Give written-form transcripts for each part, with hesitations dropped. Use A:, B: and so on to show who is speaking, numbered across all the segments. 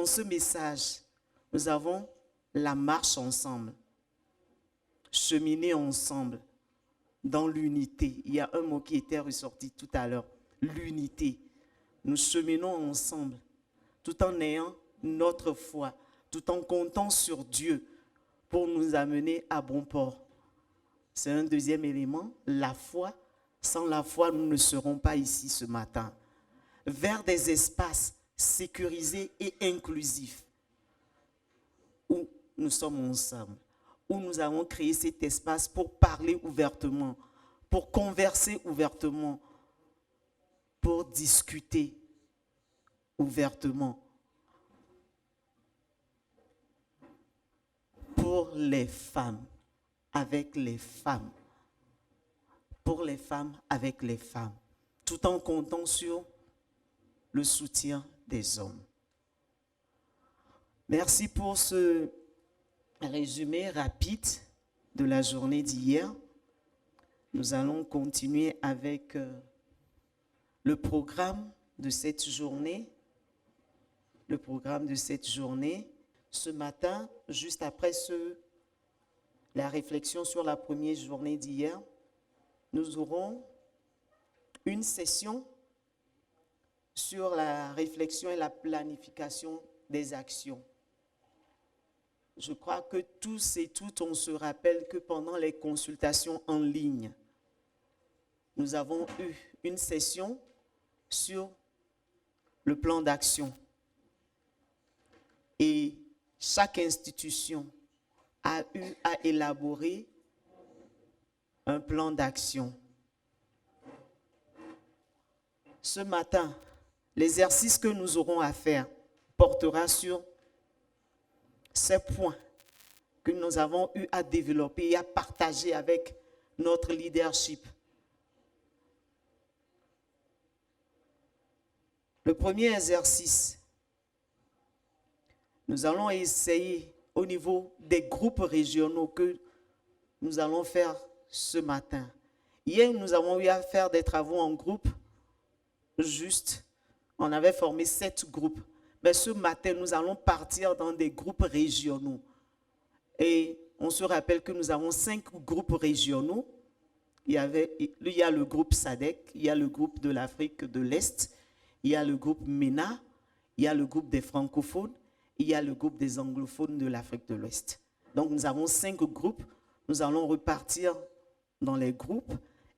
A: dans ce message, nous avons la marche ensemble, cheminer ensemble dans l'unité. Il y a un mot qui était ressorti tout à l'heure, l'unité. Nous cheminons ensemble tout en ayant notre foi, tout en comptant sur Dieu pour nous amener à bon port. C'est un deuxième élément, la foi. Sans la foi, nous ne serons pas ici ce matin. Vers des espaces sécurisés et inclusifs où nous sommes ensemble, où nous avons créé cet espace pour parler ouvertement, pour converser ouvertement, pour discuter ouvertement. Pour les femmes, avec les femmes. Pour les femmes, avec les femmes. Tout en comptant sur le soutien des hommes. Merci pour ce résumé rapide de la journée d'hier. Nous allons continuer avec le programme de cette journée. Le programme de cette journée. Ce matin, juste après la réflexion sur la première journée d'hier, nous aurons une session sur la réflexion et la planification des actions. Je crois que tous et toutes, on se rappelle que pendant les consultations en ligne, nous avons eu une session sur le plan d'action. Et chaque institution a eu à élaborer un plan d'action. Ce matin, l'exercice que nous aurons à faire portera sur ces points que nous avons eu à développer et à partager avec notre leadership. Le premier exercice, nous allons essayer au niveau des groupes régionaux que nous allons faire ce matin. Hier, nous avons eu à faire des travaux en groupe. Juste, on avait formé 7 groupes. Mais ce matin, nous allons partir dans des groupes régionaux. Et on se rappelle que nous avons 5 groupes régionaux. Il y a le groupe SADC, il y a le groupe de l'Afrique de l'Est, il y a le groupe MENA, il y a le groupe des francophones, il y a le groupe des anglophones de l'Afrique de l'Ouest. Donc nous avons 5 groupes. Nous allons repartir dans les groupes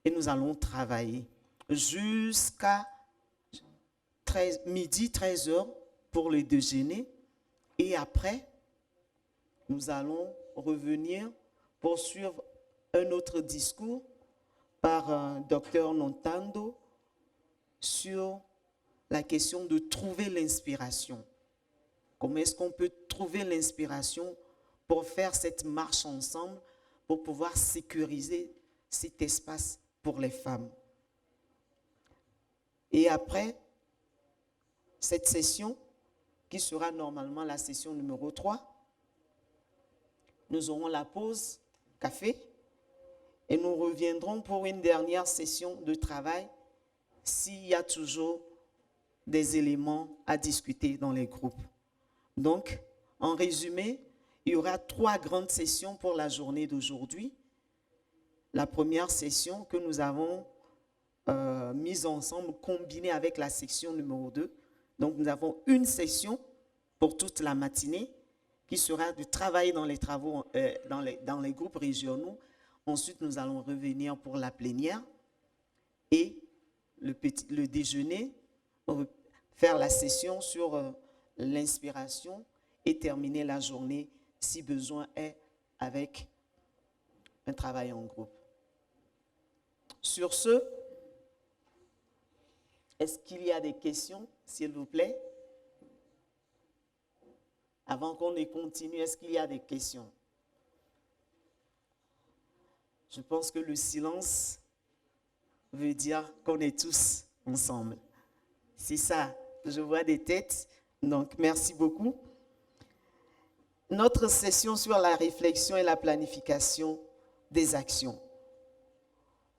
A: et nous allons travailler jusqu'à midi, 13h pour le déjeuner. Et après, nous allons revenir pour suivre un autre discours par Dr Nontando sur la question de trouver l'inspiration. Comment est-ce qu'on peut trouver l'inspiration pour faire cette marche ensemble, pour pouvoir sécuriser cet espace pour les femmes. Et après cette session, qui sera normalement la session numéro 3, nous aurons la pause café et nous reviendrons pour une dernière session de travail s'il y a toujours des éléments à discuter dans les groupes. Donc, en résumé, il y aura 3 grandes sessions pour la journée d'aujourd'hui. La première session que nous avons mise ensemble, combinée avec la section numéro 2. Donc, nous avons une session pour toute la matinée qui sera de travailler dans les travaux, dans les groupes régionaux. Ensuite, nous allons revenir pour la plénière et le déjeuner, faire la session sur l'inspiration et terminer la journée, si besoin est, avec un travail en groupe. Sur ce, est-ce qu'il y a des questions, s'il vous plaît? Avant qu'on ne continue, est-ce qu'il y a des questions? Je pense que le silence veut dire qu'on est tous ensemble. C'est ça, je vois des têtes, donc merci beaucoup. Notre session sur la réflexion et la planification des actions.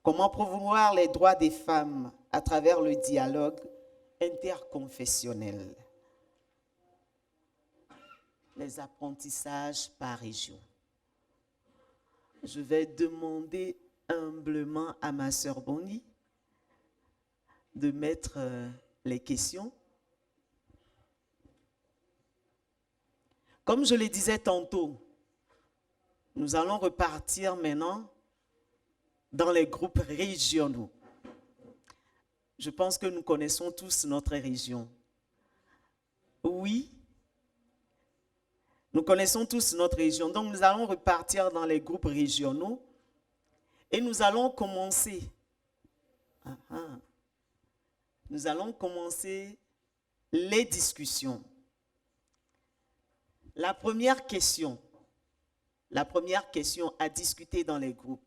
A: Comment promouvoir les droits des femmes à travers le dialogue interconfessionnel. les apprentissages par région. Je vais demander humblement à ma sœur Bonnie de mettre les questions. Comme je le disais tantôt, nous allons repartir maintenant dans les groupes régionaux. Je pense que nous connaissons tous notre région. Oui, nous connaissons tous notre région. Donc, nous allons repartir dans les groupes régionaux et nous allons commencer. Nous allons commencer les discussions. La première question à discuter dans les groupes,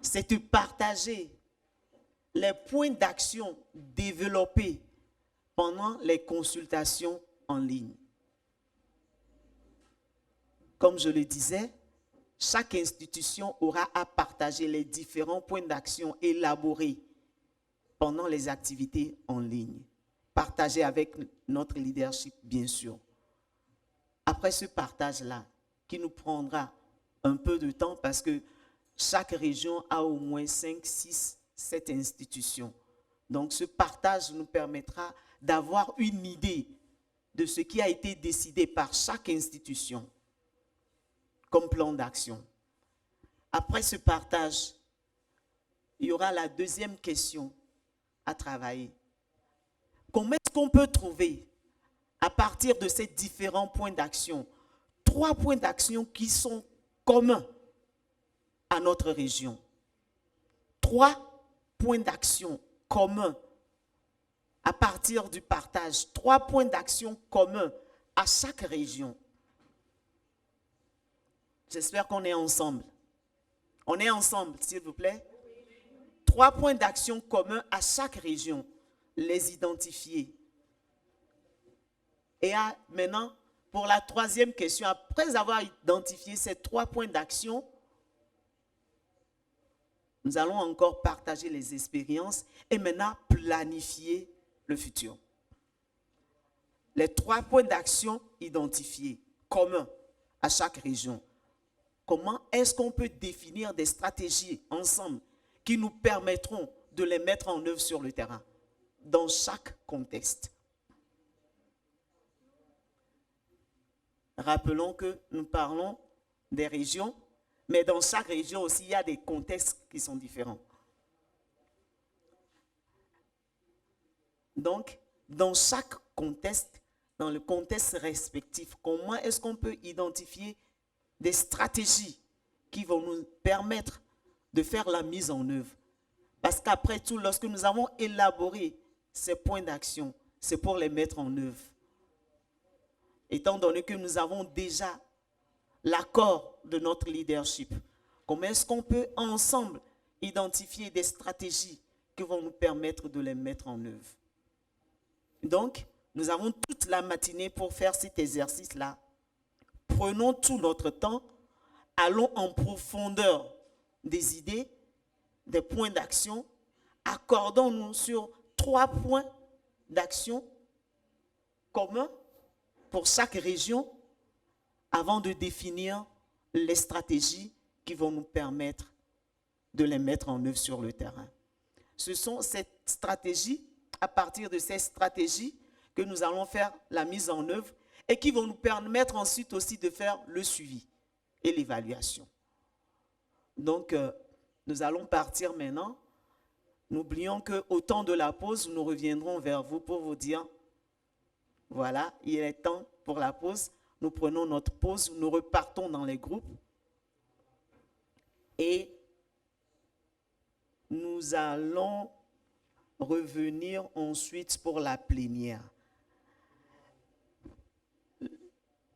A: c'est de partager les points d'action développés pendant les consultations en ligne. Comme je le disais, chaque institution aura à partager les différents points d'action élaborés pendant les activités en ligne, partagés avec notre leadership, bien sûr. Après ce partage-là, qui nous prendra un peu de temps parce que chaque région a au moins 5, 6, 7 institutions. Donc, ce partage nous permettra d'avoir une idée de ce qui a été décidé par chaque institution comme plan d'action. Après ce partage, il y aura la deuxième question à travailler. Comment est-ce qu'on peut trouver, à partir de ces différents points d'action, 3 points d'action qui sont communs à notre région? 3 points d'action communs à partir du partage, 3 points d'action communs à chaque région. J'espère qu'on est ensemble. On est ensemble, s'il vous plaît. 3 points d'action communs à chaque région. Les identifier. Et maintenant, pour la troisième question, après avoir identifié ces 3 points d'action, nous allons encore partager les expériences et maintenant planifier le futur. Les 3 points d'action identifiés, communs à chaque région. Comment est-ce qu'on peut définir des stratégies ensemble qui nous permettront de les mettre en œuvre sur le terrain, dans chaque contexte? Rappelons que nous parlons des régions, mais dans chaque région aussi, il y a des contextes qui sont différents. Donc, dans chaque contexte, dans le contexte respectif, comment est-ce qu'on peut identifier des stratégies qui vont nous permettre de faire la mise en œuvre? Parce qu'après tout, lorsque nous avons élaboré ces points d'action, c'est pour les mettre en œuvre. Étant donné que nous avons déjà l'accord de notre leadership, comment est-ce qu'on peut ensemble identifier des stratégies qui vont nous permettre de les mettre en œuvre? Donc, nous avons toute la matinée pour faire cet exercice-là. Prenons tout notre temps, allons en profondeur des idées, des points d'action, accordons-nous sur 3 points d'action communs pour chaque région avant de définir les stratégies qui vont nous permettre de les mettre en œuvre sur le terrain. Ce sont ces stratégies, à partir de ces stratégies, que nous allons faire la mise en œuvre et qui vont nous permettre ensuite aussi de faire le suivi et l'évaluation. Donc, nous allons partir maintenant. N'oublions qu'au temps de la pause, nous reviendrons vers vous pour vous dire, voilà, il est temps pour la pause. Nous prenons notre pause, nous repartons dans les groupes et nous allons revenir ensuite pour la plénière.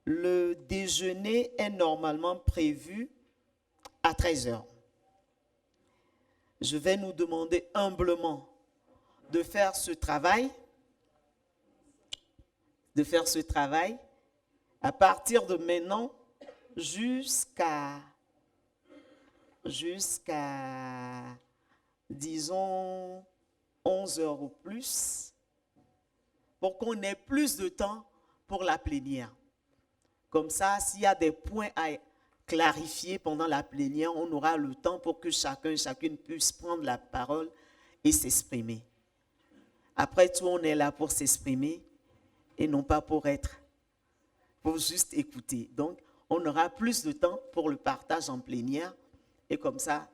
A: Le déjeuner est normalement prévu à 13h. Je vais nous demander humblement de faire ce travail, à partir de maintenant jusqu'à disons 11h ou plus, pour qu'on ait plus de temps pour la plénière. Comme ça, s'il y a des points à clarifier pendant la plénière, on aura le temps pour que chacun et chacune puisse prendre la parole et s'exprimer. Après tout, on est là pour s'exprimer et non pas pour juste écouter. Donc, on aura plus de temps pour le partage en plénière et comme ça,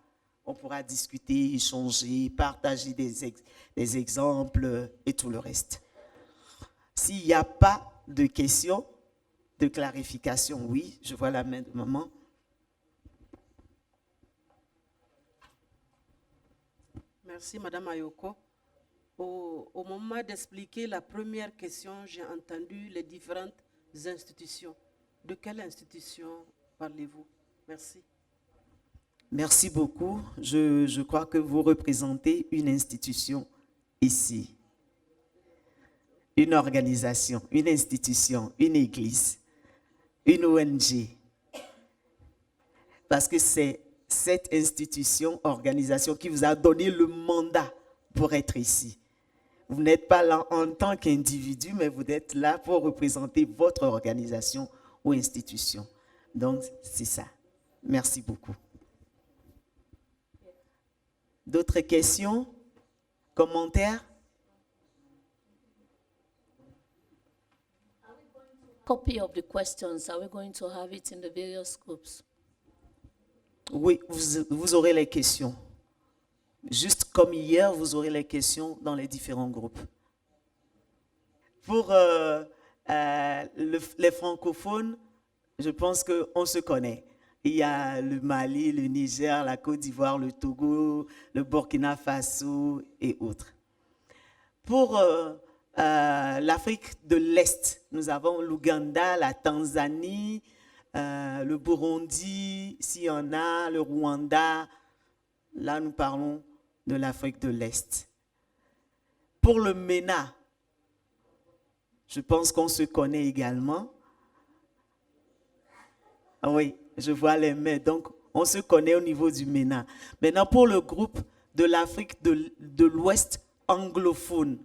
A: on pourra discuter, échanger, partager des exemples et tout le reste. S'il n'y a pas de questions, de clarification, oui, je vois la main de maman.
B: Merci, Madame Ayoko. Au moment d'expliquer la première question, j'ai entendu les différentes institutions. De quelle institution parlez-vous? Merci.
A: Merci beaucoup. Je crois que vous représentez une institution ici. Une organisation, une institution, une église, une ONG. Parce que c'est cette institution, organisation qui vous a donné le mandat pour être ici. Vous n'êtes pas là en tant qu'individu, mais vous êtes là pour représenter votre organisation ou institution. Donc, c'est ça. Merci beaucoup. D'autres questions? Commentaires?
C: Copy of the questions, are we going to have it in the various groups?
A: Oui, vous aurez les questions. Juste comme hier, vous aurez les questions dans les différents groupes. Pour les francophones, je pense qu'on se connaît. Il y a le Mali, le Niger, la Côte d'Ivoire, le Togo, le Burkina Faso et autres. Pour l'Afrique de l'Est, nous avons l'Ouganda, la Tanzanie, le Burundi, s'il y en a, le Rwanda. Là, nous parlons de l'Afrique de l'Est. Pour le MENA, je pense qu'on se connaît également. Ah oui, je vois les mains. Donc, on se connaît au niveau du MENA. Maintenant, pour le groupe de l'Afrique de l'Ouest anglophone,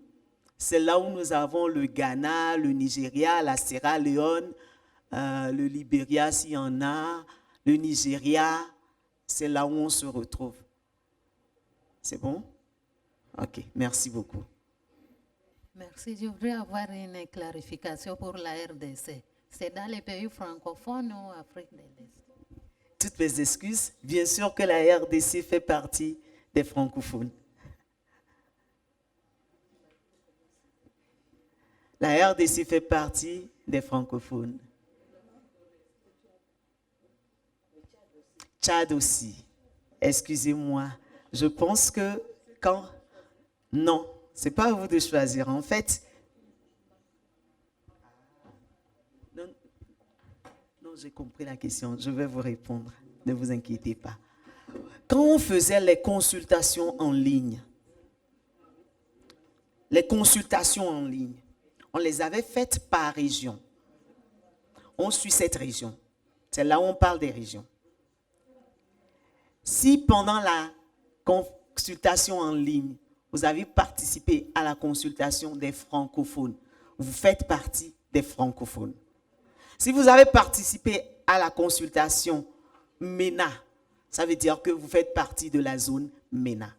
A: c'est là où nous avons le Ghana, le Nigeria, la Sierra Leone, le Libéria s'il y en a, le Nigeria. C'est là où on se retrouve. C'est bon? Ok, merci beaucoup.
D: Merci. Je voudrais avoir une clarification pour la RDC. C'est dans les pays francophones ou Afrique de l'Est?
A: Toutes mes excuses. Bien sûr que la RDC fait partie des francophones. La RDC fait partie des francophones. Tchad aussi. Excusez-moi. Je pense que quand... Non, ce n'est pas à vous de choisir. En fait... Non, j'ai compris la question. Je vais vous répondre. Ne vous inquiétez pas. Quand on faisait les consultations en ligne, on les avait faites par région. On suit cette région. C'est là où on parle des régions. Si pendant la consultation en ligne, vous avez participé à la consultation des francophones, vous faites partie des francophones. Si vous avez participé à la consultation MENA, ça veut dire que vous faites partie de la zone MENA.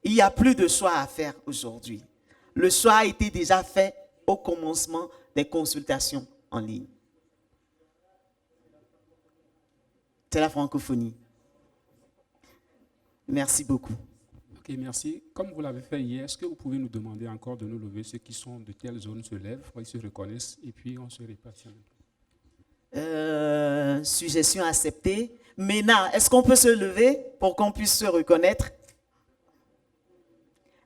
A: Il n'y a plus de choix à faire aujourd'hui. Le choix a été déjà fait au commencement des consultations en ligne. C'est la francophonie. Merci beaucoup.
E: Ok, merci. Comme vous l'avez fait hier, est-ce que vous pouvez nous demander encore de nous lever ceux qui sont de telle zone se lèvent, ils se reconnaissent et puis on se répartit.
A: Suggestion acceptée. MENA, est-ce qu'on peut se lever pour qu'on puisse se reconnaître?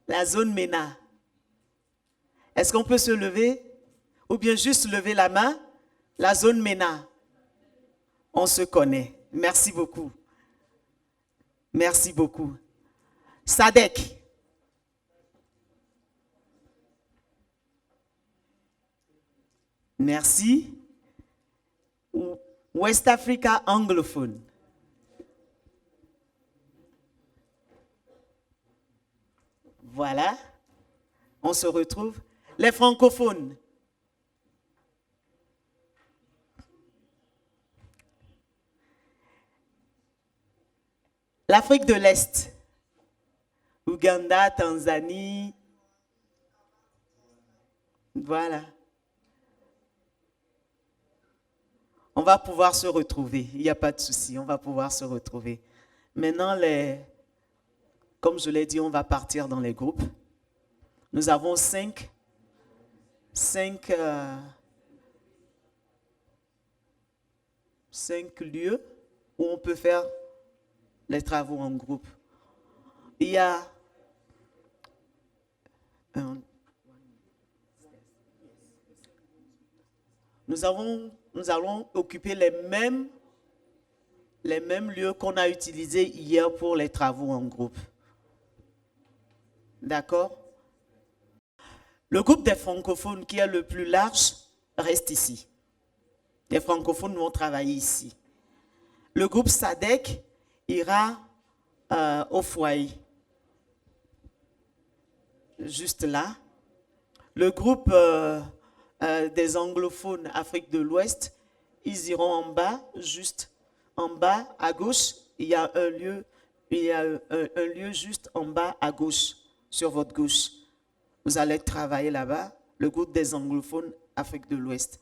A: La zone MENA. Est-ce qu'on peut se lever? Ou bien juste lever la main? La zone MENA. On se connaît. Merci beaucoup. Merci beaucoup. SADC. Merci. West Africa anglophone. Voilà. On se retrouve. Les francophones. L'Afrique de l'Est. Ouganda, Tanzanie. Voilà. On va pouvoir se retrouver. Il n'y a pas de souci, on va pouvoir se retrouver. Maintenant, comme je l'ai dit, on va partir dans les groupes. Nous avons cinq lieux où on peut faire les travaux en groupe. Il y a nous allons occuper les mêmes lieux qu'on a utilisés hier pour les travaux en groupe. D'accord? Le groupe des francophones qui est le plus large reste ici. Les francophones vont travailler ici. Le groupe SADC ira au foyer, juste là. Le groupe des anglophones Afrique de l'Ouest, ils iront en bas, juste en bas à gauche. Il y a un lieu juste en bas à gauche, sur votre gauche. Vous allez travailler là-bas, le groupe des anglophones Afrique de l'Ouest.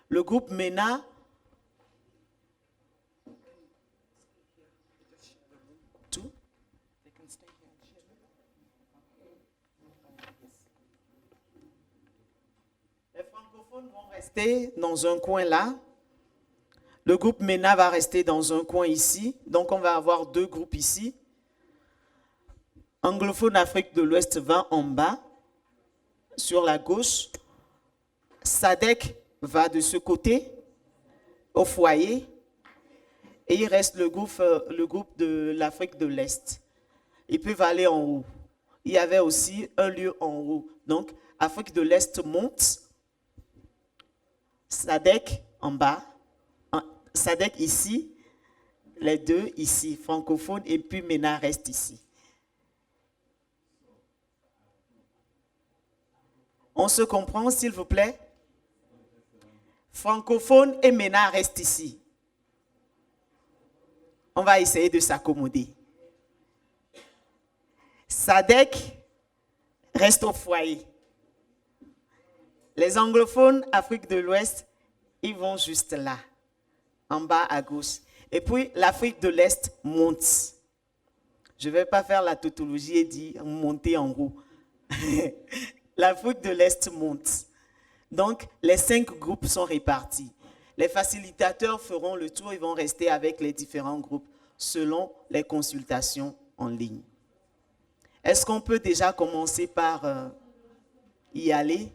A: Le groupe MENA, tout. Les francophones vont rester dans un coin là. Le groupe MENA va rester dans un coin ici. Donc, on va avoir deux groupes ici. Anglophone Afrique de l'Ouest va en bas, sur la gauche. SADC va de ce côté, au foyer. Et il reste le groupe de l'Afrique de l'Est. Ils peuvent aller en haut. Il y avait aussi un lieu en haut. Donc, Afrique de l'Est monte. SADC en bas. SADC ici. Les deux ici, francophones. Et puis MENA reste ici. On se comprend, s'il vous plaît? Francophone et MENA restent ici. On va essayer de s'accommoder. SADC reste au foyer. Les anglophones Afrique de l'Ouest, ils vont juste là, en bas à gauche. Et puis l'Afrique de l'Est monte. Je ne vais pas faire la tautologie et dire monter en haut. L'Afrique de l'Est monte. Donc, les 5 groupes sont répartis. Les facilitateurs feront le tour, ils vont rester avec les différents groupes selon les consultations en ligne. Est-ce qu'on peut déjà commencer par y aller?